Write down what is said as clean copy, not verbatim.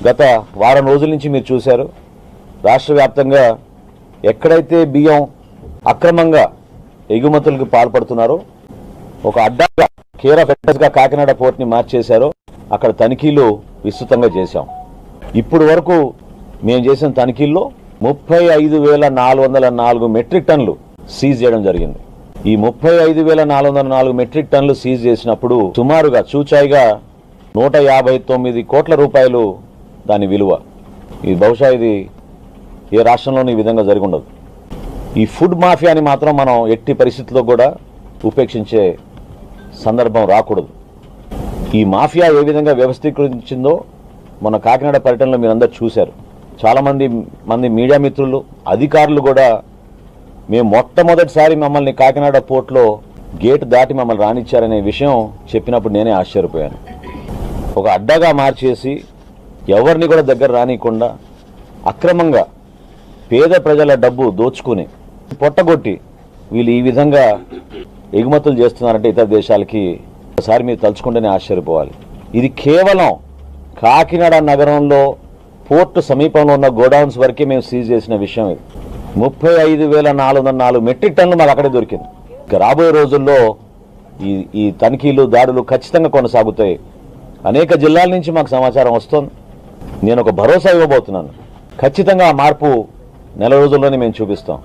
గత వారం రోజుల నుంచి మీరు చూశారు, రాష్ట్ర వ్యాప్తంగా ఎక్కడైతే బియ్యం అక్రమంగా ఎగుమతులకు పాల్పడుతున్నారో, ఒక అడ్డాగా కేర్ ఆఫ్ అడ్రస్గా కాకినాడ పోర్ట్ని మార్చేశారో అక్కడ తనిఖీలు విస్తృతంగా చేశాం. ఇప్పుడు వరకు మేము చేసిన తనిఖీల్లో 35,404 మెట్రిక్ టన్నులు సీజ్ చేయడం జరిగింది. ఈ 35,404 మెట్రిక్ టన్నులు సీజ్ చేసినప్పుడు సుమారుగా చూచాయిగా 159 కోట్ల రూపాయలు దాని విలువ. ఇది బహుశా ఇది ఏ రాష్ట్రంలోనూ ఈ విధంగా జరిగి ఉండదు. ఈ ఫుడ్ మాఫియాని మాత్రం మనం ఎట్టి పరిస్థితుల్లో కూడా ఉపేక్షించే సందర్భం రాకూడదు. ఈ మాఫియా ఏ విధంగా వ్యవస్థీకరించిందో మన కాకినాడ పర్యటనలో మీరందరూ చూశారు. చాలామంది మీడియా మిత్రులు, అధికారులు కూడా మేము మొట్టమొదటిసారి మమ్మల్ని కాకినాడ పోర్ట్లో గేట్ దాటి మమ్మల్ని రానిచ్చారనే విషయం చెప్పినప్పుడు నేనే ఆశ్చర్యపోయాను. ఒక అడ్డాగా మార్చేసి ఎవరిని కూడా దగ్గర రానియకుండా అక్రమంగా పేద ప్రజల డబ్బు దోచుకుని పొట్టగొట్టి వీళ్ళు ఈ విధంగా ఎగుమతులు చేస్తున్నారంటే ఇతర దేశాలకి ఒకసారి మీరు తలుచుకుంటేనే ఆశ్చర్యపోవాలి. ఇది కేవలం కాకినాడ నగరంలో పోర్టు సమీపంలో ఉన్న గోడౌన్స్ వరకే మేము సీజ్ చేసిన విషయం. ఇది 35,404 మెట్రిక్ టన్నులు మాకు అక్కడే దొరికింది. ఇక రాబోయే రోజుల్లో ఈ తనిఖీలు, దాడులు ఖచ్చితంగా కొనసాగుతాయి. అనేక జిల్లాల నుంచి మాకు సమాచారం వస్తుంది. నేను ఒక భరోసా ఇవ్వబోతున్నాను, ఖచ్చితంగా ఆ మార్పు నెల రోజుల్లోనే మేము చూపిస్తాం.